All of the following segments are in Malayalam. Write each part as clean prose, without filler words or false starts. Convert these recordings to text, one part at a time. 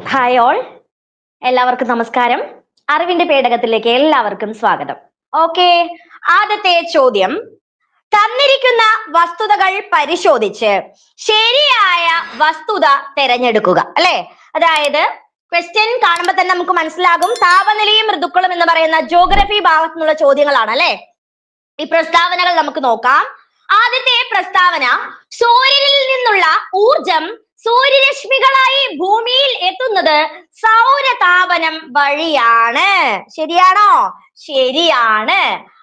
ഹായ് ഓൾ, എല്ലാവർക്കും നമസ്കാരം. അറിവിന്റെ പേടകത്തിലേക്ക് എല്ലാവർക്കും സ്വാഗതം. ഓക്കെ, ആദ്യത്തെ ചോദ്യം: തന്നിരിക്കുന്ന വസ്തുതകൾ പരിശോധിച്ച് ശരിയായ വസ്തുത തിരഞ്ഞെടുക്കുക. അല്ലെ, അതായത് ക്വസ്റ്റ്യൻ കാണുമ്പോൾ തന്നെ നമുക്ക് മനസ്സിലാകും താപനിലയും ഋതുക്കളും എന്ന് പറയുന്ന ജോഗ്രഫി ഭാഗത്തു നിന്നുള്ള ചോദ്യങ്ങളാണ്. അല്ലെ, ഈ പ്രസ്താവനകൾ നമുക്ക് നോക്കാം. ആദ്യത്തെ പ്രസ്താവന: സൂര്യനിൽ നിന്നുള്ള ഊർജം സൂര്യരശ്മികളായി ഭൂമിയിൽ എത്തുന്നത് സൗരതാപനം വഴിയാണ്. ശരിയാണോ? ശരിയാണ്.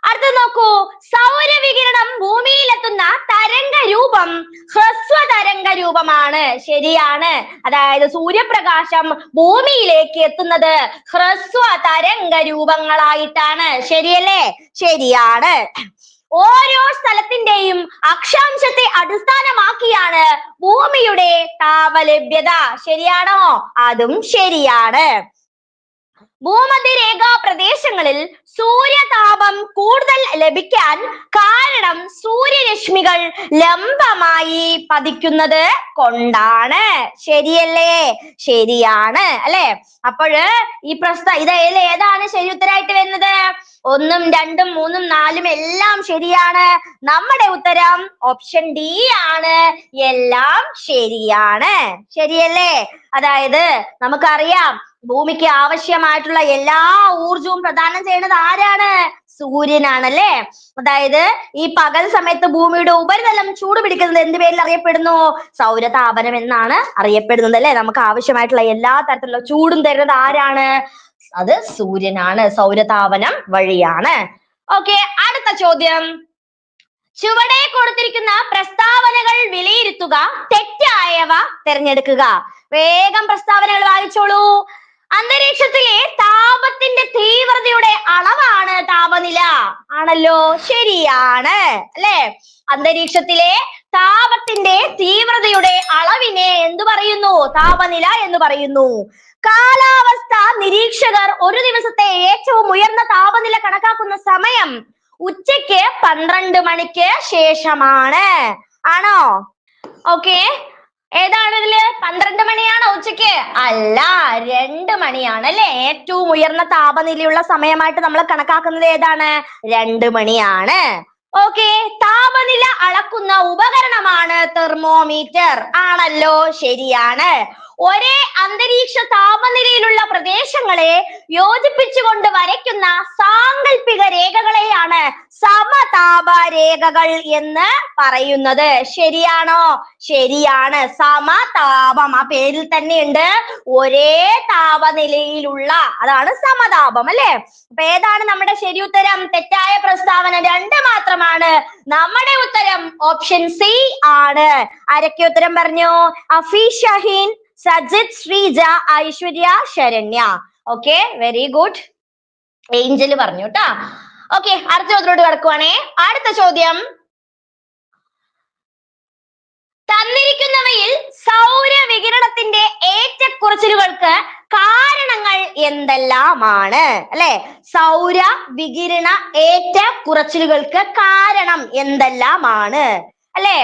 അടുത്ത നോക്കൂ, സൗരവികിരണം ഭൂമിയിൽ എത്തുന്ന തരംഗ രൂപം ഹ്രസ്വ തരംഗ രൂപമാണ്. ശരിയാണ്. അതായത് സൂര്യപ്രകാശം ഭൂമിയിലേക്ക് എത്തുന്നത് ഹ്രസ്വ തരംഗ രൂപങ്ങളായിട്ടാണ്. ശരിയല്ലേ? ശരിയാണ്. ഓരോ സ്ഥലത്തിന്റെയും അക്ഷാംശത്തെ അടിസ്ഥാനമാക്കിയാണ് ഭൂമിയുടെ താപലഭ്യത. ശരിയാണോ? അതും ശരിയാണ്. ഭൂമധ്യരേഖാ പ്രദേശങ്ങളിൽ സൂര്യതാപം കൂടുതൽ ലഭിക്കാൻ കാരണം സൂര്യരശ്മികൾ ലംബമായി പതിക്കുന്നത് കൊണ്ടാണ്. ശരിയല്ലേ? ശരിയാണ്. അല്ലെ, അപ്പോഴ് ഇതിൽ ഏതാണ് ശരി ഉത്തരായിട്ട് വരുന്നത്? 1, 2, 3, 4 എല്ലാം ശരിയാണ്. നമ്മുടെ ഉത്തരം ഓപ്ഷൻ ഡി ആണ്. എല്ലാം ശരിയാണ്. ശരിയല്ലേ? അതായത് നമുക്കറിയാം ഭൂമിക്ക് ആവശ്യമായിട്ടുള്ള എല്ലാ ഊർജവും പ്രദാനം ചെയ്യുന്നത് ആരാണ്? സൂര്യനാണല്ലേ. അതായത് ഈ പകൽ സമയത്ത് ഭൂമിയുടെ ഉപരിതലം ചൂട് പിടിക്കുന്നത് എന്ത് പേരിൽ അറിയപ്പെടുന്നു? സൗരതാപനം എന്നാണ് അറിയപ്പെടുന്നത്. അല്ലെ, നമുക്ക് ആവശ്യമായിട്ടുള്ള എല്ലാ തരത്തിലുള്ള ചൂടും തരുന്നത് ആരാണ്? അത് സൂര്യനാണ്. സൗരതാപനം വഴിയാണ്. ഓക്കെ, അടുത്ത ചോദ്യം: ചുവടെ കൊടുത്തിരിക്കുന്ന പ്രസ്താവനകൾ വിലയിരുത്തുക, തെറ്റായവ തിരഞ്ഞെടുക്കുക. വേഗം പ്രസ്താവനകൾ വായിച്ചോളൂ. അന്തരീക്ഷത്തിലെ താപത്തിന്റെ തീവ്രതയുടെ അളവാണ് താപനില. ആണല്ലോ, ശരിയാണ്. അല്ലെ, അന്തരീക്ഷത്തിലെ താപത്തിന്റെ തീവ്രതയുടെ അളവിനെ എന്തു പറയുന്നു? താപനില എന്ന് പറയുന്നു. കാലാവസ്ഥ നിരീക്ഷകർ ഒരു ദിവസത്തെ ഏറ്റവും ഉയർന്ന താപനില കണക്കാക്കുന്ന സമയം ഉച്ചയ്ക്ക് 12 മണിക്ക് ശേഷമാണ്. ആണോ? ഓക്കെ, ഏതാണ് ഇതില്? 12 മണിയാണോ ഉച്ചയ്ക്ക്? അല്ല, 2 മണിയാണ്. അല്ലെ, ഏറ്റവും ഉയർന്ന താപനിലയുള്ള സമയമായിട്ട് നമ്മൾ കണക്കാക്കുന്നത് ഏതാണ്? 2 മണിയാണ്. ഓക്കെ, താപനില അളക്കുന്ന ഉപകരണമാണ് തെർമോമീറ്റർ. ആണല്ലോ, ശരിയാണ്. ഒരേ അന്തരീക്ഷ താപനിലയിലുള്ള പ്രദേശങ്ങളെ യോജിപ്പിച്ചുകൊണ്ട് വരയ്ക്കുന്ന സാങ്കല്പിക രേഖകളെയാണ് സമതാപ രേഖകൾ എന്ന് പറയുന്നത്. ശരിയാണോ? ശരിയാണ്. സമതാപം ആ പേരിൽ തന്നെയുണ്ട്. ഒരേ താപനിലയിലുള്ള, അതാണ് സമതാപം. അല്ലെ, അപ്പൊ ഏതാണ് നമ്മുടെ ശരി ഉത്തരം? തെറ്റായ പ്രസ്താവന 2 മാത്രമാണ്. നമ്മുടെ ഉത്തരം ഓപ്ഷൻ സി ആണ്. ആരൊക്കെ ഉത്തരം പറഞ്ഞു? Afi Shaheen, Sajith, Sreeja, Aishwarya, Saranya. Okay, very good. Angel പറഞ്ഞു കേട്ടാ. ഓക്കെ, അടുത്ത ചോദ്യത്തിലോട്ട് കിടക്കുവാണേ. അടുത്ത ചോദ്യം: തന്നിരിക്കുന്നവയിൽ സൗരവികിരണത്തിന്റെ ഏറ്റക്കുറച്ചിലുകൾക്ക് കാരണങ്ങൾ എന്തെല്ലാമാണ്? അല്ലെ, സൗര വികിരണ ഏറ്റക്കുറച്ചിലുകൾക്ക് കാരണം എന്തെല്ലാമാണ്? അല്ലെ,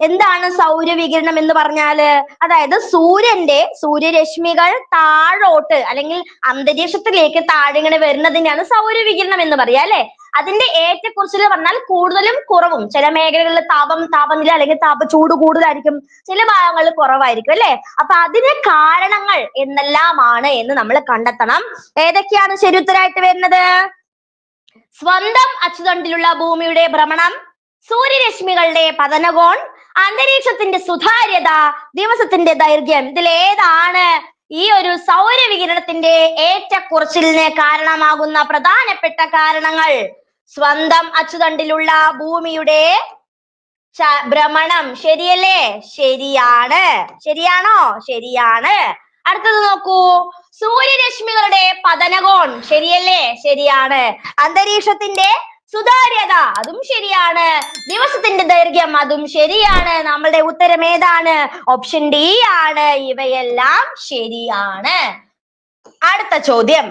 എന്താണ് സൗരവികിരണം എന്ന് പറഞ്ഞാല്? അതായത് സൂര്യരശ്മികൾ താഴോട്ട് അല്ലെങ്കിൽ അന്തരീക്ഷത്തിലേക്ക് താഴെ ഇങ്ങനെ വരുന്നതിനാണ് സൗരവികിരണം എന്ന് പറയാ. അല്ലെ, അതിന്റെ ഏറ്റക്കുറച്ചിൽ പറഞ്ഞാൽ കൂടുതലും കുറവും. ചില മേഖലകളിൽ താപനില അല്ലെങ്കിൽ ചൂട് കൂടുതലായിരിക്കും, ചില ഭാഗങ്ങളിൽ കുറവായിരിക്കും. അല്ലെ, അപ്പൊ അതിന് കാരണങ്ങൾ എന്നെല്ലാമാണ് എന്ന് നമ്മൾ കണ്ടെത്തണം. ഏതൊക്കെയാണ് ശരി ഉത്തരമായിട്ട് വരുന്നത്? സ്വന്തം അച്ചുതണ്ടിലുള്ള ഭൂമിയുടെ ഭ്രമണം, സൂര്യരശ്മികളുടെ പതനകോൺ, അന്തരീക്ഷത്തിന്റെ സുതാര്യത, ദിവസത്തിന്റെ ദൈർഘ്യം. ഇതിലേതാണ് ഈ ഒരു സൗരവികിരണത്തിന്റെ ഏറ്റക്കുറച്ചിലിന് കാരണമാകുന്ന പ്രധാനപ്പെട്ട കാരണങ്ങൾ? സ്വന്തം അച്ചുതണ്ടിലുള്ള ഭൂമിയുടെ ഭ്രമണം. ശരിയല്ലേ? ശരിയാണ്. ശരിയാണോ? ശരിയാണ്. അടുത്തത് നോക്കൂ, സൂര്യരശ്മികളുടെ പതനകോൺ. ശരിയല്ലേ? ശരിയാണ്. അന്തരീക്ഷത്തിന്റെ സുതാര്യത, അതും ശരിയാണ്. ദിവസത്തിന്റെ ദൈർഘ്യം, അതും ശരിയാണ്. നമ്മളുടെ ഉത്തരം ഏതാണ്? ഓപ്ഷൻ ഡി ആണ്. ഇവയെല്ലാം ശരിയാണ്. അടുത്ത ചോദ്യം: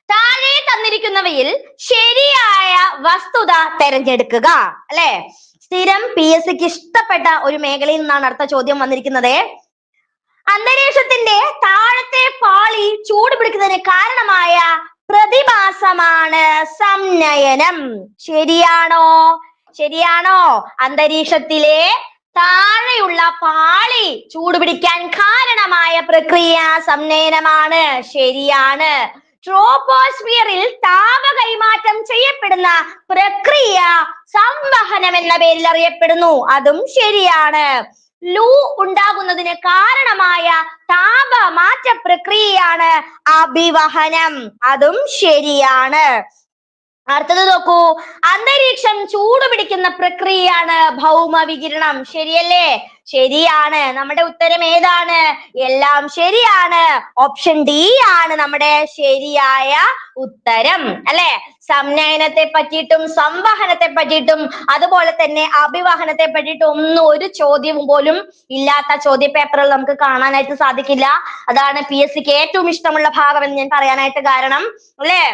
താഴെ തന്നിരിക്കുന്നവയിൽ ശരിയായ വസ്തുത തിരഞ്ഞെടുക്കുക. അല്ലെ, സ്ഥിരം PSCക്ക് ഇഷ്ടപ്പെട്ട ഒരു മേഖലയിൽ നിന്നാണ് അടുത്ത ചോദ്യം വന്നിരിക്കുന്നത്. അന്തരീക്ഷത്തിന്റെ താഴത്തെ പാളി ചൂട് പിടിക്കുന്നതിന് കാരണമായ പ്രതിഭാസമാണ് സംനയനം. ശരിയാണോ? ശരിയാണോ? അന്തരീക്ഷത്തിലെ താഴെയുള്ള പാളി ചൂടുപിടിക്കാൻ കാരണമായ പ്രക്രിയ സംനയനമാണ്. ശരിയാണ്. ട്രോപോസ്ഫിയറിൽ താപ കൈമാറ്റം ചെയ്യപ്പെടുന്ന പ്രക്രിയ സംവഹനം എന്ന പേരിൽ അറിയപ്പെടുന്നു. അതും ശരിയാണ്. ലൂ ഉണ്ടാകുന്നതിന് കാരണമായ താപമാറ്റ പ്രക്രിയയാണ് അഭിവഹനം. അതും ശരിയാണ്. അടുത്തത് നോക്കൂ, അന്തരീക്ഷം ചൂടുപിടിക്കുന്ന പ്രക്രിയയാണ് ഭൗമവികിരണം. ശരിയല്ലേ? ശരിയാണ്. നമ്മുടെ ഉത്തരം ഏതാണ്? എല്ലാം ശരിയാണ്. ഓപ്ഷൻ ഡി ആണ് നമ്മുടെ ശരിയായ ഉത്തരം, അല്ലെ? സംനയനത്തെ പറ്റിയിട്ടും സംവഹനത്തെ പറ്റിയിട്ടും അതുപോലെ തന്നെ അഭിവഹനത്തെ പറ്റിയിട്ടും ഒന്നും ഒരു ചോദ്യം പോലും ഇല്ലാത്ത ചോദ്യ പേപ്പറുകൾ നമുക്ക് കാണാനായിട്ട് സാധിക്കില്ല. അതാണ് PSCക്ക് ഏറ്റവും ഇഷ്ടമുള്ള ഭാഗം എന്ന് ഞാൻ പറയാനായിട്ട് കാരണം, അല്ലേ?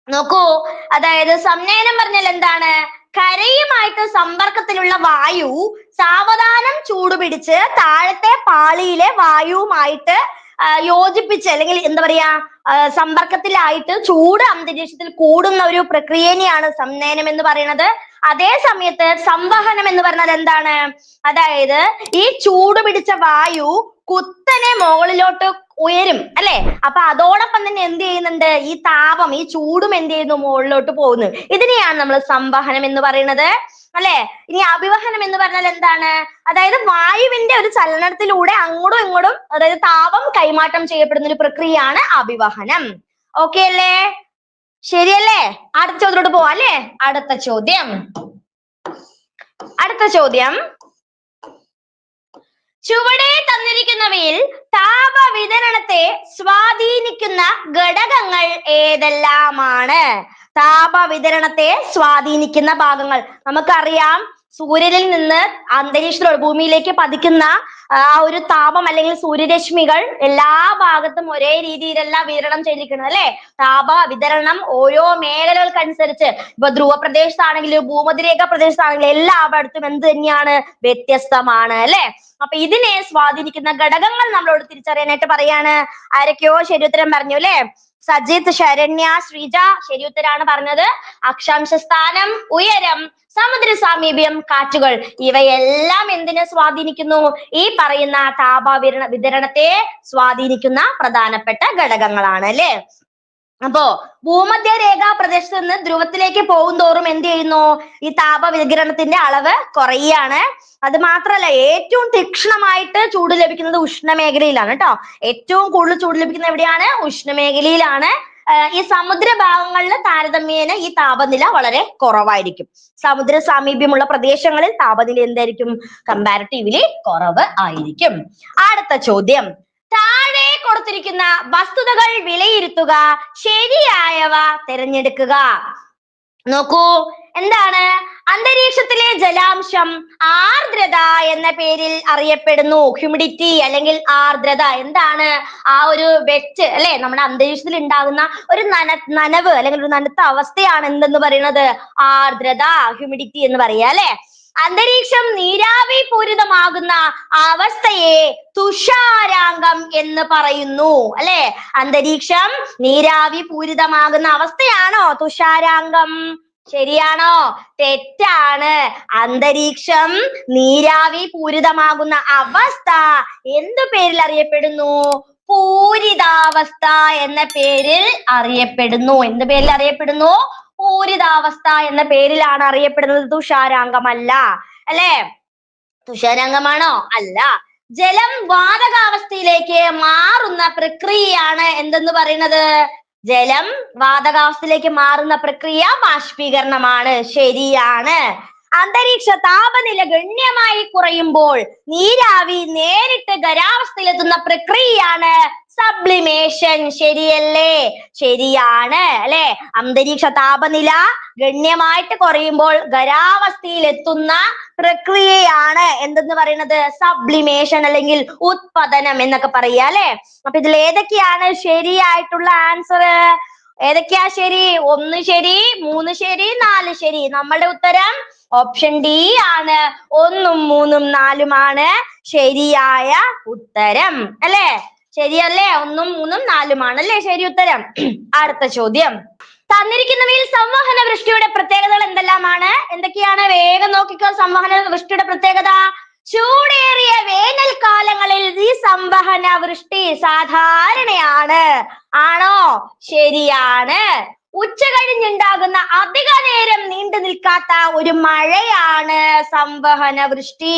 നോക്കൂ, അതായത് സംനയനം പറഞ്ഞാൽ എന്താണ്? കരയുമായിട്ട് സമ്പർക്കത്തിലുള്ള വായു സാവധാനം ചൂടുപിടിച്ച് താഴത്തെ പാളിയിലെ വായുവുമായിട്ട് യോജിപ്പിച്ച് അല്ലെങ്കിൽ എന്താ പറയാ സമ്പർക്കത്തിലായിട്ട് ചൂട് അന്തരീക്ഷത്തിൽ കൂടുന്ന ഒരു പ്രക്രിയനെയാണ് സംനയനം എന്ന് പറയുന്നത്. അതേ സമയത്ത് സംവഹനം എന്ന് പറഞ്ഞാൽ എന്താണ്? അതായത് ഈ ചൂട് പിടിച്ച വായു കുത്തനെ മുകളിലോട്ട് ഉയരും, അല്ലെ? അപ്പൊ അതോടൊപ്പം തന്നെ എന്ത് ചെയ്യുന്നുണ്ട്? ഈ താപം, ഈ ചൂടും എന്ത് ചെയ്യുന്നു? മുകളിലോട്ട് പോകുന്നു. ഇതിനെയാണ് നമ്മൾ സംവഹനം എന്ന് പറയുന്നത്, അല്ലെ? ഇനി അഭിവഹനം എന്ന് പറഞ്ഞാൽ എന്താണ്? അതായത് വായുവിന്റെ ഒരു ചലനത്തിലൂടെ അങ്ങോട്ടും ഇങ്ങോട്ടും അതായത് താപം കൈമാറ്റം ചെയ്യപ്പെടുന്ന ഒരു പ്രക്രിയയാണ് അഭിവഹനം. ഓക്കെ അല്ലേ? ശരിയല്ലേ? അടുത്ത ചോദ്യത്തിലോട്ട് പോവാം, അല്ലേ? അടുത്ത ചോദ്യം ചുവടെ തന്നിരിക്കുന്നവയിൽ താപവിതരണത്തെ സ്വാധീനിക്കുന്ന ഘടകങ്ങൾ ഏതെല്ലാമാണ്? താപവിതരണത്തെ സ്വാധീനിക്കുന്ന ഭാഗങ്ങൾ നമുക്കറിയാം. സൂര്യനിൽ നിന്ന് അന്തരീക്ഷത്തിലൂടെ ഭൂമിയിലേക്ക് പതിക്കുന്ന ആ ഒരു താപം അല്ലെങ്കിൽ സൂര്യരശ്മികൾ എല്ലാ ഭാഗത്തും ഒരേ രീതിയിലല്ല വിതരണം ചെയ്തിരിക്കുന്നത്, അല്ലെ? താപ വിതരണം ഓരോ മേഖലകൾക്കനുസരിച്ച്, ഇപ്പൊ ധ്രുവ പ്രദേശത്താണെങ്കിലും ഭൂമധ്യരേഖ പ്രദേശത്താണെങ്കിലും എല്ലായിടത്തും എന്ത് തന്നെയാണ്? വ്യത്യസ്തമാണ്, അല്ലെ? അപ്പൊ ഇതിനെ സ്വാധീനിക്കുന്ന ഘടകങ്ങൾ നമ്മളോട് തിരിച്ചറിയാനായിട്ട് പറയാണ്. ആരൊക്കെയോ ശരിയുത്തരം പറഞ്ഞു, അല്ലെ? സജിത്ത്, ശരണ്യ, ശ്രീജ ശരിയുത്തരാണ് പറഞ്ഞത്. അക്ഷാംശ സ്ഥാനം, ഉയരം, സമുദ്ര സാമീപ്യം, കാറ്റുകൾ ഇവയെല്ലാം എന്തിനെ സ്വാധീനിക്കുന്നു? ഈ പറയുന്ന വിതരണത്തെ സ്വാധീനിക്കുന്ന പ്രധാനപ്പെട്ട ഘടകങ്ങളാണ്, അല്ലെ? അപ്പോ ഭൂമധ്യരേഖാ പ്രദേശത്ത് നിന്ന് ധ്രുവത്തിലേക്ക് പോകുന്തോറും എന്ത് ചെയ്യുന്നു? ഈ താപവികിരണത്തിന്റെ അളവ് കുറയാണ്. അത് മാത്രല്ല, ഏറ്റവും തീക്ഷ്ണമായിട്ട് ചൂട് ലഭിക്കുന്നത് ഉഷ്ണമേഖലയിലാണ് കേട്ടോ. ഏറ്റവും കൂടുതൽ ചൂട് ലഭിക്കുന്നത് എവിടെയാണ്? ഉഷ്ണമേഖലയിലാണ്. ഈ സമുദ്ര ഭാഗങ്ങളിൽ താരതമ്യേന ഈ താപനില വളരെ കുറവായിരിക്കും. സമുദ്ര സാമീപ്യമുള്ള പ്രദേശങ്ങളിൽ താപനില എന്തായിരിക്കും? കമ്പാരിറ്റീവ്ലി കുറവ് ആയിരിക്കും. അടുത്ത ചോദ്യം, താഴെ കൊടുത്തിരിക്കുന്ന വസ്തുതകൾ വിലയിരുത്തുക, ശരിയായവ തിരഞ്ഞെടുക്കുക. നോക്കൂ, എന്താണ്? അന്തരീക്ഷത്തിലെ ജലാംശം ആർദ്രത എന്ന പേരിൽ അറിയപ്പെടുന്നു. ഹ്യൂമിഡിറ്റി അല്ലെങ്കിൽ ആർദ്രത എന്താണ്? ആ ഒരു വെറ്റ്, അല്ലെ? നമ്മുടെ അന്തരീക്ഷത്തിൽ ഉണ്ടാകുന്ന ഒരു നനവ് അല്ലെങ്കിൽ ഒരു നനുത്ത അവസ്ഥയാണ് എന്തെന്ന് പറയുന്നത്? ആർദ്രത, ഹ്യൂമിഡിറ്റി എന്ന് പറയാ, അല്ലെ? അന്തരീക്ഷം നീരാവി പൂരിതമാകുന്ന അവസ്ഥയെ തുഷാരാങ്കം എന്ന് പറയുന്നു, അല്ലെ? അന്തരീക്ഷം നീരാവി പൂരിതമാകുന്ന അവസ്ഥയാണോ തുഷാരാങ്കം? ശരിയാണോ? തെറ്റാണ്. അന്തരീക്ഷം നീരാവി പൂരിതമാകുന്ന അവസ്ഥ എന്തു പേരിൽ അറിയപ്പെടുന്നു? പൂരിതാവസ്ഥ എന്ന പേരിൽ അറിയപ്പെടുന്നു. എന്ത് പേരിൽ അറിയപ്പെടുന്നു? പൂരിതാവസ്ഥ എന്ന പേരിലാണ് അറിയപ്പെടുന്നത്. തുഷാരാങ്കമല്ല, അല്ലെ? തുഷാരാങ്കമാണോ? അല്ല. ജലം വാതകാവസ്ഥയിലേക്ക് മാറുന്ന പ്രക്രിയയാണ് എന്തെന്ന് പറയുന്നത്? ജലം വാതകാവസ്ഥയിലേക്ക് മാറുന്ന പ്രക്രിയ ബാഷ്പീകരണമാണ്. ശരിയാണ്. അന്തരീക്ഷ താപനില ഗണ്യമായി കുറയുമ്പോൾ നീരാവി നേരിട്ട് ഖരാവസ്ഥയിലെത്തുന്ന പ്രക്രിയയാണ് സബ്ലിമേഷൻ. ശരിയല്ലേ? ശരിയാണ്, അല്ലെ? അന്തരീക്ഷ താപനില ഗണ്യമായിട്ട് കുറയുമ്പോൾ ഖരാവസ്ഥയിൽ എത്തുന്ന പ്രക്രിയയാണ് എന്തെന്ന് പറയുന്നത്? സബ്ലിമേഷൻ അല്ലെങ്കിൽ ഉത്പതനം എന്നൊക്കെ പറയാ, അല്ലെ? അപ്പൊ ഇതിൽ ഏതൊക്കെയാണ് ശരിയായിട്ടുള്ള ആൻസർ? ഏതൊക്കെയാ ശരി? 1 ശരി, 3 ശരി, 4 ശരി. നമ്മളുടെ ഉത്തരം ഓപ്ഷൻ ഡി ആണ് 1ഉം 3ഉം 4ഉമാണ് ശരിയായ ഉത്തരം അല്ലേ? ശരിയല്ലേ? 1ഉം 3ഉം 4ഉമാണ് അല്ലേ ശരി ഉത്തരം. അടുത്ത ചോദ്യം, തന്നിരിക്കുന്നവയിൽ സംവഹന വൃഷ്ടിയുടെ പ്രത്യേകതകൾ എന്തെല്ലാമാണ്? എന്തൊക്കെയാണ്? വേഗം നോക്കിക്കോ. സംവഹന വൃഷ്ടിയുടെ പ്രത്യേകത, ചൂടേറിയ വേനൽക്കാലങ്ങളിൽ ഈ സംവഹന വൃഷ്ടി സാധാരണയാണ്. ആണോ? ശരിയാണ്. ഉച്ച കഴിഞ്ഞുണ്ടാകുന്ന അധിക നേരം നീണ്ടു നിൽക്കാത്ത ഒരു മഴയാണ് സംവഹന വൃഷ്ടി.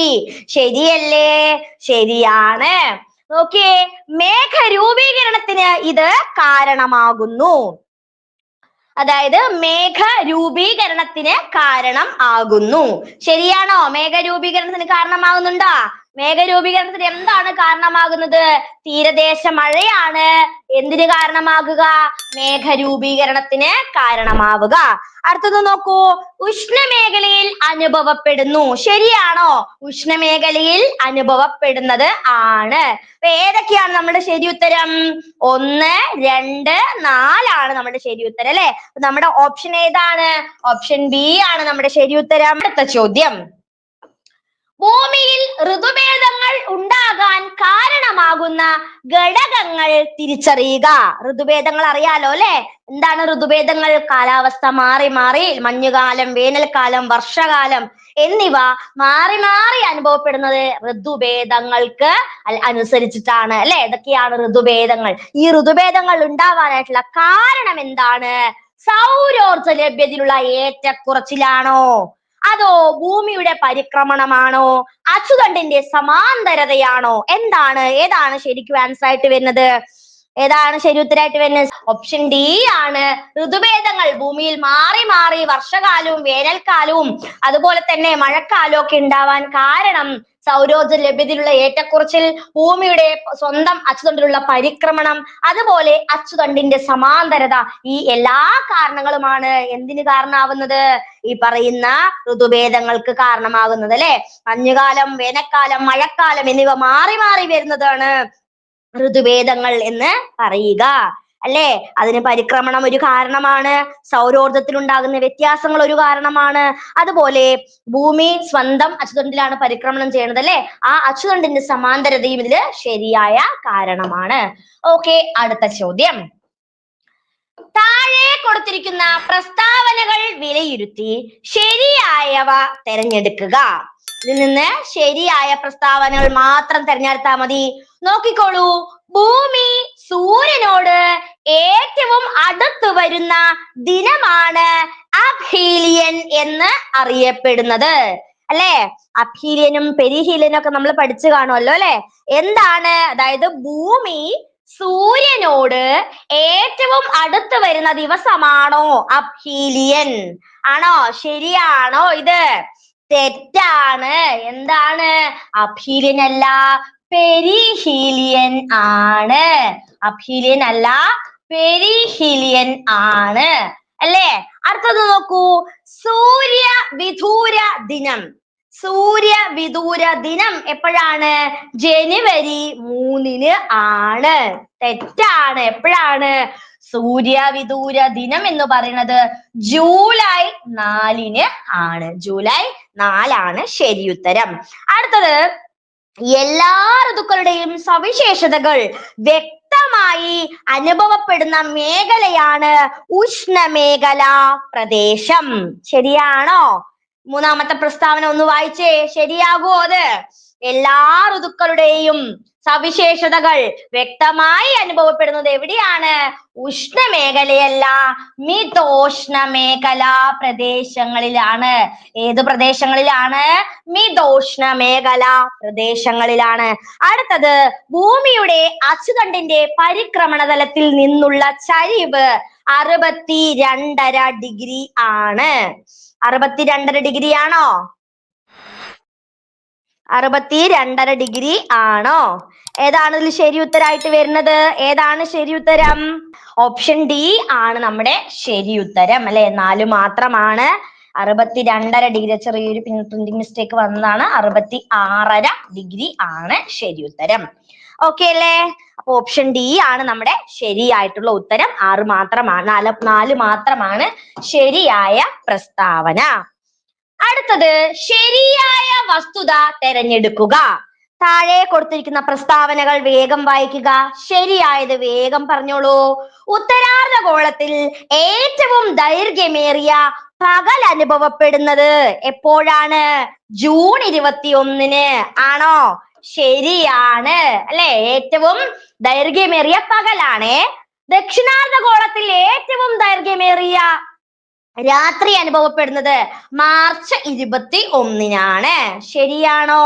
ശരിയല്ലേ? ശരിയാണ്. നോക്കിയേ, മേഘരൂപീകരണത്തിന് ഇത് കാരണമാകുന്നു. അതായത് മേഘരൂപീകരണത്തിന് കാരണം ആകുന്നു. ശരിയാണോ? മേഘരൂപീകരണത്തിന് കാരണമാകുന്നുണ്ടോ? മേഘരൂപീകരണത്തിന് എന്താണ് കാരണമാകുന്നത്? തീരദേശ മഴയാണ് എന്തിന് കാരണമാകുക? മേഘരൂപീകരണത്തിന് കാരണമാവുക. അടുത്തത് നോക്കൂ, ഉഷ്ണമേഖലയിൽ അനുഭവപ്പെടുന്നു. ശരിയാണോ? ഉഷ്ണമേഖലയിൽ അനുഭവപ്പെടുന്നത് ആണ്. അപ്പൊ ഏതൊക്കെയാണ് നമ്മുടെ ശരി ഉത്തരം? 1, 2, 4 നമ്മുടെ ശരി ഉത്തരം അല്ലെ? നമ്മുടെ ഓപ്ഷൻ ഏതാണ്? ഓപ്ഷൻ ബി ആണ് നമ്മുടെ ശരി ഉത്തരം. അടുത്ത ചോദ്യം, ഭൂമിയിൽ ഋതുഭേദങ്ങൾ ഉണ്ടാകാൻ കാരണമാകുന്ന ഘടകങ്ങൾ തിരിച്ചറിയുക. ഋതുഭേദങ്ങൾ അറിയാലോ അല്ലെ? എന്താണ് ഋതുഭേദങ്ങൾ? കാലാവസ്ഥ മാറി മാറി മഞ്ഞുകാലം, വേനൽക്കാലം, വർഷകാലം എന്നിവ മാറി മാറി അനുഭവപ്പെടുന്നത് ഋതുഭേദങ്ങൾക്ക് അനുസരിച്ചിട്ടാണ് അല്ലെ? ഇതൊക്കെയാണ് ഋതുഭേദങ്ങൾ. ഈ ഋതുഭേദങ്ങൾ ഉണ്ടാവാനായിട്ടുള്ള കാരണം എന്താണ്? സൗരോർജ ലഭ്യതയിലുള്ള ഏറ്റക്കുറച്ചിലാണോ? അതോ ഭൂമിയുടെ പരിക്രമണമാണോ? അച്ചുതണ്ടിന്റെ സമാന്തരതയാണോ? ഏതാണ് ശരിക്കും ആൻസർ ആയിട്ട് വരുന്നത്? ഏതാണ് ശരി ഉത്തരമായിട്ട് വരുന്നത്? ഓപ്ഷൻ ഡി ആണ്. ഋതുഭേദങ്ങൾ ഭൂമിയിൽ മാറി മാറി വർഷകാലവും വേനൽക്കാലവും അതുപോലെ തന്നെ മഴക്കാലവും ഒക്കെ ഉണ്ടാവാൻ കാരണം സൗരോർജ ലഭ്യതയിലുള്ള ഏറ്റക്കുറച്ചിൽ, ഭൂമിയുടെ സ്വന്തം അച്ചുതണ്ടിലുള്ള പരിക്രമണം, അതുപോലെ അച്ചുതണ്ടിന്റെ സമാന്തരത, ഈ എല്ലാ കാരണങ്ങളുമാണ് എന്തിന് കാരണമാവുന്നത്? ഈ പറയുന്ന ഋതുഭേദങ്ങൾക്ക് കാരണമാകുന്നത് അല്ലെ? മഞ്ഞുകാലം, വേനൽക്കാലം, മഴക്കാലം എന്നിവ മാറി മാറി വരുന്നതാണ് ഋതുഭേദങ്ങൾ എന്ന് പറയുക അല്ലേ? അതിന് പരിക്രമണം ഒരു കാരണമാണ്, സൗരോർജത്തിൽ ഉണ്ടാകുന്ന വ്യത്യാസങ്ങൾ ഒരു കാരണമാണ്, അതുപോലെ ഭൂമി സ്വന്തം അച്ചുതണ്ടിലാണ് പരിക്രമണം ചെയ്യുന്നത് അല്ലെ? ആ അച്ചുതണ്ടിന്റെ സമാന്തരതയും ഇതില് ശരിയായ കാരണമാണ്. ഓക്കെ, അടുത്ത ചോദ്യം, താഴെ കൊടുത്തിരിക്കുന്ന പ്രസ്താവനകൾ വിലയിരുത്തി ശരിയായവ തിരഞ്ഞെടുക്കുക. ഇതിൽ നിന്ന് ശരിയായ പ്രസ്താവനകൾ മാത്രം തിരഞ്ഞെടുത്താൽ മതി. നോക്കിക്കോളൂ, ഭൂമി സൂര്യനോട് ഏറ്റവും അടുത്ത് വരുന്ന ദിനമാണ് അബ്ഹീലിയൻ എന്ന് അറിയപ്പെടുന്നത് അല്ലെ? അബ്ഹീലിയനും പെരിഹീലിയനും ഒക്കെ നമ്മൾ പഠിച്ചു കാണുമല്ലോ അല്ലെ? എന്താണ്? അതായത് ഭൂമി സൂര്യനോട് ഏറ്റവും അടുത്ത് വരുന്ന ദിവസമാണോ അബ്ഹീലിയൻ? ആണോ? ശരിയാണോ ഇത്? തെറ്റാണ്. എന്താണ്? അബ്ഹീലിയൻ അല്ല, പെരിഹീലിയൻ ആണ്. അബ്ഹീലിയൻ അല്ല, പെരിഹീലിയൻ ആണ് അല്ലേ? അടുത്തത് നോക്കൂ, സൂര്യവിദൂര ദിനം. സൂര്യവിദൂര ദിനം എപ്പോഴാണ്? ജനുവരി 3 ആണ്. തെറ്റാണ്. എപ്പോഴാണ് സൂര്യവിദൂര ദിനം എന്ന് പറയുന്നത്? ജൂലൈ 4 ആണ്. ജൂലൈ 4 ശരി ഉത്തരം. അടുത്തത്, എല്ലാ ഋതുക്കളുടെയും സവിശേഷതകൾ വ്യക്തമായി അനുഭവപ്പെടുന്ന മേഖലയാണ് ഉഷ്ണമേഖലാ പ്രദേശം. ശരിയാണോ? മൂന്നാമത്തെ പ്രസ്താവന ഒന്ന് വായിച്ചേ, ശരിയാകുമോ അത്? എല്ലാ ഋതുക്കളുടെയും സവിശേഷതകൾ വ്യക്തമായി അനുഭവപ്പെടുന്നത് എവിടെയാണ്? ഉഷ്ണമേഖലയല്ല, മിതോഷ്ണ മേഖലാ പ്രദേശങ്ങളിലാണ്. ഏത് പ്രദേശങ്ങളിലാണ്? മിതോഷ്ണ മേഖലാ പ്രദേശങ്ങളിലാണ്. അടുത്തത്, ഭൂമിയുടെ അച്ചുതണ്ടിന്റെ പരിക്രമണ തലത്തിൽ നിന്നുള്ള ചരിവ് 62.5 ഡിഗ്രി ആണ്. 62.5 ഡിഗ്രി ആണോ? 62.5 ഡിഗ്രി ആണോ? ഏതാണ് ഇതിൽ ശരി ഉത്തരമായിട്ട് വരുന്നത്? ഏതാണ് ശരി ഉത്തരം? ഓപ്ഷൻ ഡി ആണ് നമ്മുടെ ശരി ഉത്തരം അല്ലെ? 4 മാത്രമാണ്. 62.5 ഡിഗ്രി ചെറിയൊരു പ്രിന്റിംഗ് മിസ്റ്റേക്ക് വന്നതാണ്. 66.5 ഡിഗ്രി ആണ് ശരി ഉത്തരം. ഓക്കെ അല്ലേ? അപ്പൊ ഓപ്ഷൻ ഡി ആണ് നമ്മുടെ ശരിയായിട്ടുള്ള ഉത്തരം. 6 മാത്രമാണ്, 4 മാത്രമാണ് ശരിയായ പ്രസ്താവന. അടുത്തത് ശരിയായ വസ്തുത തെരഞ്ഞെടുക്കുക. താഴെ കൊടുത്തിരിക്കുന്ന പ്രസ്താവനകൾ വേഗം വായിക്കുക. ശരിയായത് വേഗം പറഞ്ഞോളൂ. ഉത്തരാർദ്ധഗോളത്തിൽ ഏറ്റവും ദൈർഘ്യമേറിയ പകൽ അനുഭവപ്പെടുന്നത് എപ്പോഴാണ്? ജൂൺ 21 ആണോ? ശരിയാണ് അല്ലെ. ഏറ്റവും ദൈർഘ്യമേറിയ പകലാണ്. ദക്ഷിണാർദ്ധഗോളത്തിൽ ഏറ്റവും ദൈർഘ്യമേറിയ രാത്രി അനുഭവപ്പെടുന്നത് മാർച്ച് 21 ശരിയാണോ?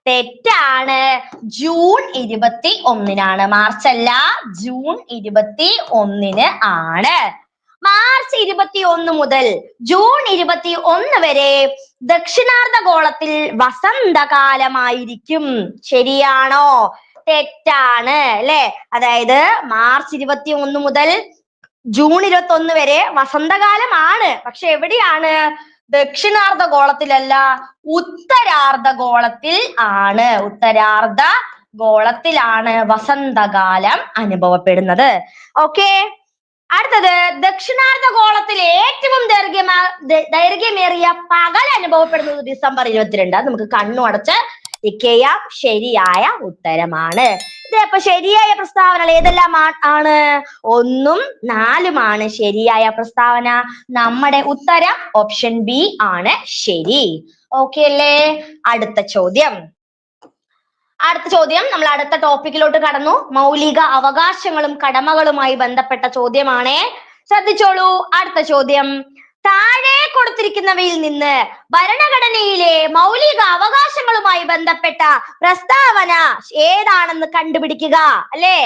തെറ്റാണ്. ജൂൺ 21 മാർച്ച് അല്ല, ജൂൺ 21 ആണ്. മാർച്ച് 21 മുതൽ ജൂൺ 21 വരെ ദക്ഷിണാർദ്ധഗോളത്തിൽ വസന്തകാലമായിരിക്കും. ശരിയാണോ? തെറ്റാണ് അല്ലെ. അതായത് മാർച്ച് 21 മുതൽ ജൂൺ 21 വരെ വസന്തകാലമാണ്. പക്ഷെ എവിടെയാണ്? ദക്ഷിണാർദ്ധഗോളത്തിലല്ല, ഉത്തരാർദ്ധഗോളത്തിൽ ആണ്. ഉത്തരാർദ്ധഗോളത്തിലാണ് വസന്തകാലം അനുഭവപ്പെടുന്നത്. ഓക്കെ. അടുത്തത് ദക്ഷിണാർദ്ധഗോളത്തിൽ ഏറ്റവും ദൈർഘ്യമേറിയ പകൽ അനുഭവപ്പെടുന്നത് ഡിസംബർ 22. അത് നമുക്ക് കണ്ണുടച്ച് ചെയ്യാം. ശരിയായ ഉത്തരമാണ്. ഇത് അപ്പൊ ശരിയായ പ്രസ്താവനകൾ ഏതെല്ലാം ആണ്? 1ഉം 4ഉമാണ് ശരിയായ പ്രസ്താവന. നമ്മുടെ ഉത്തരം ഓപ്ഷൻ ബി ആണ് ശരി. ഓക്കെ അല്ലേ? അടുത്ത ചോദ്യം നമ്മൾ അടുത്ത ടോപ്പിക്കിലോട്ട് കടന്നു. മൗലിക അവകാശങ്ങളും കടമകളുമായി ബന്ധപ്പെട്ട ചോദ്യമാണ്. ശ്രദ്ധിച്ചോളൂ. അടുത്ത ചോദ്യം, താഴെ കൊടുത്തിരിക്കുന്നവയിൽ നിന്ന് ഭരണഘടനയിലെ മൗലിക അവകാശങ്ങളുമായി ബന്ധപ്പെട്ട പ്രസ്താവന ഏതാണെന്ന് കണ്ടുപിടിക്കുക. അല്ലേ?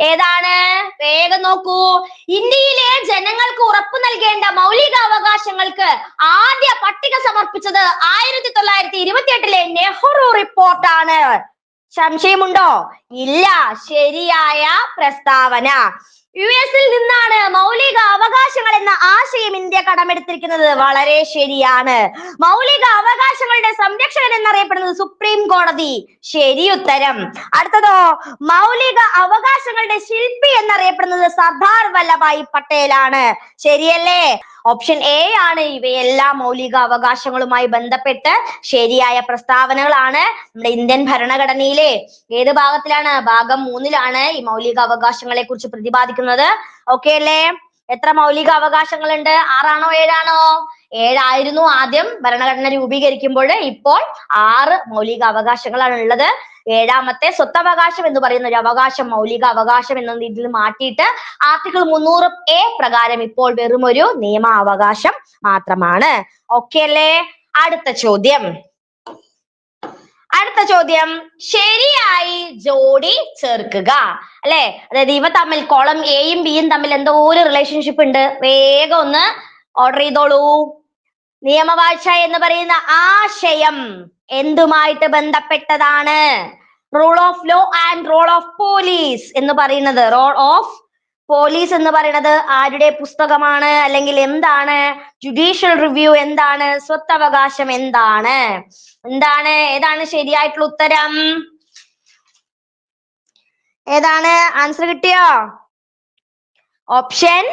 ഏതാണ്? വേഗം നോക്കൂ. ഇന്ത്യയിലെ ജനങ്ങൾക്ക് ഉറപ്പു നൽകേണ്ട മൗലിക അവകാശങ്ങൾക്ക് ആദ്യ പട്ടിക സമർപ്പിച്ചത് 1928 നെഹ്റു റിപ്പോർട്ടാണ്. സംശയമുണ്ടോ? ഇല്ല. ശരിയായ പ്രസ്താവന. US നിന്നാണ് മൗലിക അവകാശങ്ങൾ എന്ന ആശയം ഇന്ത്യ കടമെടുത്തിരിക്കുന്നത്. വളരെ ശരിയാണ്. മൗലിക അവകാശങ്ങളുടെ സംരക്ഷകൻ എന്നറിയപ്പെടുന്നത് സുപ്രീം കോടതി. ശരി ഉത്തരം. അടുത്തതോ, മൗലിക അവകാശങ്ങളുടെ ശില്പി എന്നറിയപ്പെടുന്നത് സർദാർ വല്ലഭായ് പട്ടേലാണ്. ശരിയല്ലേ? ഓപ്ഷൻ എ ആണ് ഇവയെല്ലാം മൗലിക അവകാശങ്ങളുമായി ബന്ധപ്പെട്ട് ശരിയായ പ്രസ്താവനകളാണ്. നമ്മുടെ ഇന്ത്യൻ ഭരണഘടനയിലെ ഏത് ഭാഗത്തിലാണ്? ഭാഗം 3 ഈ മൗലിക അവകാശങ്ങളെ കുറിച്ച് പ്രതിപാദിക്കുന്നത്. ഓക്കെ അല്ലേ? എത്ര മൗലിക അവകാശങ്ങളുണ്ട്? 6 ആണോ 7 ആണോ? 7 ആയിരുന്നു ആദ്യം ഭരണഘടന രൂപീകരിക്കുമ്പോൾ. ഇപ്പോൾ 6 മൗലിക അവകാശങ്ങളാണ് ഉള്ളത്. 7ാമത്തെ സ്വത്തവകാശം എന്ന് പറയുന്ന ഒരു അവകാശം മൗലിക അവകാശം എന്ന രീതിയിൽ മാറ്റിയിട്ട് ആർട്ടിക്കിൾ 300A പ്രകാരം ഇപ്പോൾ വെറും ഒരു നിയമാവകാശം മാത്രമാണ്. ഓക്കെ അല്ലേ? അടുത്ത ചോദ്യം ശരിയായി ജോഡി ചേർക്കുക. അല്ലെ? അതായത് ഇവ തമ്മിൽ കോളം എയും ബിയും തമ്മിൽ എന്തോ ഒരു റിലേഷൻഷിപ്പ് ഉണ്ട്. വേഗം ഒന്ന് ഓർഡർ ചെയ്തോളൂ. നിയമവാഴ്ച എന്ന് പറയുന്ന ആശയം എന്തുമായിട്ട് ബന്ധപ്പെട്ടതാണ്? Rule of law and role of police എന്ന് പറയുന്നത്, റോൾ ഓഫ് പോലീസ് എന്ന് പറയുന്നത് ആരുടെ പുസ്തകമാണ്? അല്ലെങ്കിൽ എന്താണ്? ജുഡീഷ്യൽ റിവ്യൂ എന്താണ്? സ്വത്തവകാശം എന്താണ്? ഏതാണ് ശരിയായിട്ടുള്ള ഉത്തരം? ഏതാണ്? ആൻസർ കിട്ടിയോ? ഓപ്ഷൻ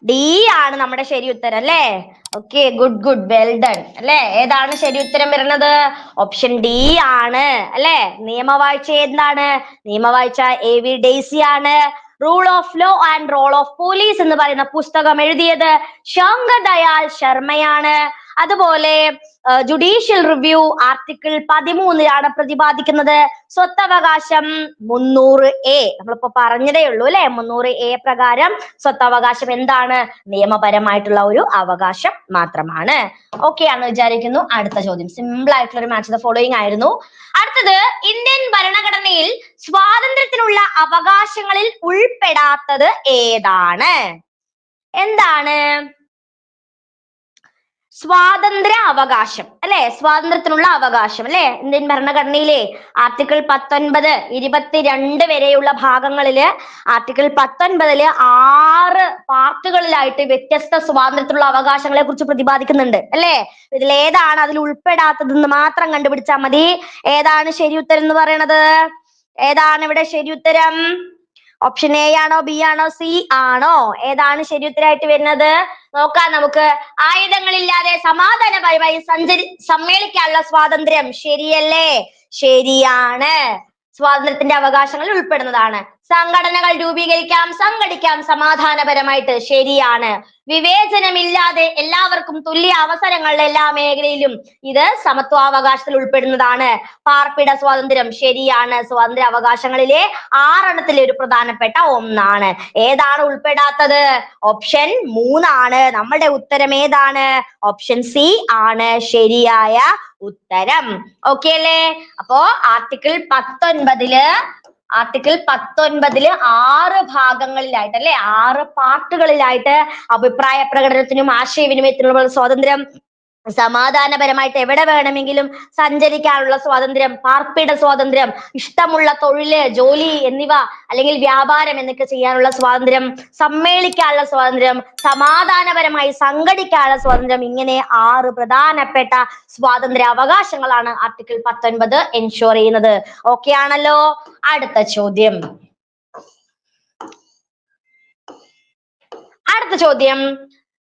ഡി ആണ് നമ്മുടെ ശരി ഉത്തരം അല്ലേ? ഓക്കെ, ഗുഡ്, വെൽ ഡൺ അല്ലെ. ഏതാണ് ശരി ഉത്തരം വരുന്നത്? ഓപ്ഷൻ ഡി ആണ് അല്ലെ. നിയമവാഴ്ച എന്താണ്? നിയമവാഴ്ച AV ഡെയ്സി ആണ്. Rule of law and role of police എന്ന് പറയുന്ന പുസ്തകം എഴുതിയത് ശങ്കർ ദയാൽ ശർമ്മയാണ്. അതുപോലെ ജുഡീഷ്യൽ റിവ്യൂ ആർട്ടിക്കിൾ 13 പ്രതിപാദിക്കുന്നത്. സ്വത്തവകാശം 300A നമ്മളിപ്പോ പറഞ്ഞതേ ഉള്ളൂ അല്ലെ. 300A പ്രകാരം സ്വത്തവകാശം എന്താണ്? നിയമപരമായിട്ടുള്ള ഒരു അവകാശം മാത്രമാണ്. ഓക്കെ ആണെന്ന് വിചാരിക്കുന്നു. അടുത്ത ചോദ്യം സിമ്പിൾ ആയിട്ടുള്ള ഒരു മാച്ച് ദ ഫോളോയിങ് ആയിരുന്നു. അടുത്തത്, ഇന്ത്യൻ ഭരണഘടനയിൽ സ്വാതന്ത്ര്യത്തിനുള്ള അവകാശങ്ങളിൽ ഉൾപ്പെടാത്തത് ഏതാണ്? എന്താണ്? സ്വാതന്ത്ര്യ അവകാശം അല്ലെ. സ്വാതന്ത്ര്യത്തിനുള്ള അവകാശം അല്ലെ. ഇന്ത്യൻ ഭരണഘടനയിലെ ആർട്ടിക്കിൾ 19, 22 വരെയുള്ള ഭാഗങ്ങളില് ആർട്ടിക്കിൾ 19 6 പാർട്ടുകളിലായിട്ട് വ്യത്യസ്ത സ്വാതന്ത്ര്യത്തിലുള്ള അവകാശങ്ങളെ കുറിച്ച് പ്രതിപാദിക്കുന്നുണ്ട് അല്ലെ. ഇതിൽ ഏതാണ് അതിൽ ഉൾപ്പെടാത്തതെന്ന് മാത്രം കണ്ടുപിടിച്ചാൽ മതി. ഏതാണ് ശരി ഉത്തരം എന്ന് പറയണത്? ഏതാണ് ഇവിടെ ശരി ഉത്തരം? ഓപ്ഷൻ എ ആണോ, ബി ആണോ, സി ആണോ? ഏതാണ് ശരി ഉത്തരമായിട്ട് വരുന്നത്? നോക്കാം നമുക്ക്. ആയുധങ്ങളില്ലാതെ സമാധാനപരമായി സമ്മേളിക്കാനുള്ള സ്വാതന്ത്ര്യം ശരിയല്ലേ? ശരിയാണ്. സ്വാതന്ത്ര്യത്തിന്റെ അവകാശങ്ങളിൽ ഉൾപ്പെടുന്നതാണ്. സംഘടനകൾ രൂപീകരിക്കാം, സംഘടിക്കാം സമാധാനപരമായിട്ട് ശരിയാണ്. വിവേചനമില്ലാതെ എല്ലാവർക്കും തുല്യ അവസരങ്ങൾ എല്ലാ മേഖലയിലും ഇത് സമത്വാവകാശത്തിൽ ഉൾപ്പെടുന്നതാണ്. പാർപ്പിട സ്വാതന്ത്ര്യം ശരിയാണ്. സ്വാതന്ത്ര്യ അവകാശങ്ങളിലെ 6 ഒരു പ്രധാനപ്പെട്ട ഒന്നാണ്. ഏതാണ് ഉൾപ്പെടാത്തത്? ഓപ്ഷൻ 3 നമ്മുടെ ഉത്തരം ഏതാണ്? ഓപ്ഷൻ സി ആണ് ശരിയായ ഉത്തരം. ഓക്കെ അല്ലേ? അപ്പോ ആർട്ടിക്കിൾ 19 6 ഭാഗങ്ങളിലായിട്ട് അല്ലെ, 6 പാർട്ടുകളിലായിട്ട് അഭിപ്രായ പ്രകടനത്തിനും ആശയവിനിമയത്തിനുള്ള സ്വാതന്ത്ര്യം, സമാധാനപരമായിട്ട് എവിടെ വേണമെങ്കിലും സഞ്ചരിക്കാനുള്ള സ്വാതന്ത്ര്യം, പാർപ്പിട സ്വാതന്ത്ര്യം, ഇഷ്ടമുള്ള തൊഴില്, ജോലി എന്നിവ അല്ലെങ്കിൽ വ്യാപാരം എന്നൊക്കെ ചെയ്യാനുള്ള സ്വാതന്ത്ര്യം, സമ്മേളിക്കാനുള്ള സ്വാതന്ത്ര്യം, സമാധാനപരമായി സംഘടിക്കാനുള്ള സ്വാതന്ത്ര്യം, ഇങ്ങനെ 6 പ്രധാനപ്പെട്ട സ്വാതന്ത്ര്യ അവകാശങ്ങളാണ് ആർട്ടിക്കിൾ 19 എൻഷുർ ചെയ്യുന്നത്. ഓക്കെ ആണല്ലോ? അടുത്ത ചോദ്യം.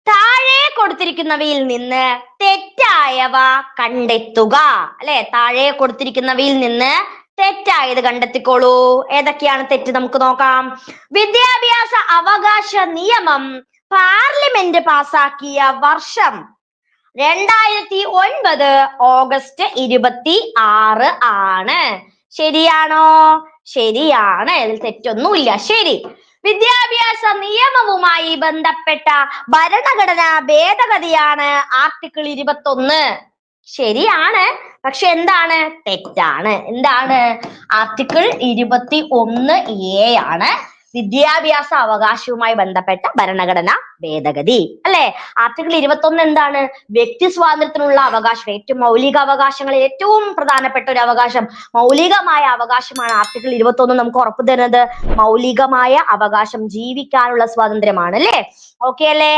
താഴെ കൊടുത്തിരിക്കുന്നവയിൽ നിന്ന് തെറ്റായവ കണ്ടെത്തുക. അല്ലെ, താഴെ കൊടുത്തിരിക്കുന്നവയിൽ നിന്ന് തെറ്റായത് കണ്ടെത്തിക്കോളൂ. ഏതൊക്കെയാണ് തെറ്റ് നമുക്ക് നോക്കാം. വിദ്യാഭ്യാസ അവകാശ നിയമം പാർലമെന്റ് പാസാക്കിയ വർഷം 2009 ഓഗസ്റ്റ് 26 ആണ്. ശരിയാണോ? ശരിയാണ്. ഇതിൽ തെറ്റൊന്നുമില്ല. ശരി. വിദ്യാഭ്യാസ നിയമവുമായി ബന്ധപ്പെട്ട ഭരണഘടനാ ഭേദഗതിയാണ് ആർട്ടിക്കിൾ 21. ശരിയാണ്. പക്ഷെ എന്താണ്? തെറ്റാണ്. എന്താണ്? ആർട്ടിക്കിൾ 21A ആണ് വിദ്യാഭ്യാസ അവകാശവുമായി ബന്ധപ്പെട്ട ഭരണഘടനാ ഭേദഗതി. അല്ലെ? ആർട്ടിക്കിൾ 21 എന്താണ്? വ്യക്തി സ്വാതന്ത്ര്യത്തിനുള്ള അവകാശം, ഏറ്റവും മൗലിക അവകാശങ്ങളിൽ ഏറ്റവും പ്രധാനപ്പെട്ട ഒരു അവകാശം, മൗലികമായ അവകാശമാണ് ആർട്ടിക്കിൾ 21 നമുക്ക് ഉറപ്പു തരുന്നത്. മൗലികമായ അവകാശം, ജീവിക്കാനുള്ള സ്വാതന്ത്ര്യമാണ്. അല്ലെ? ഓക്കെ അല്ലേ?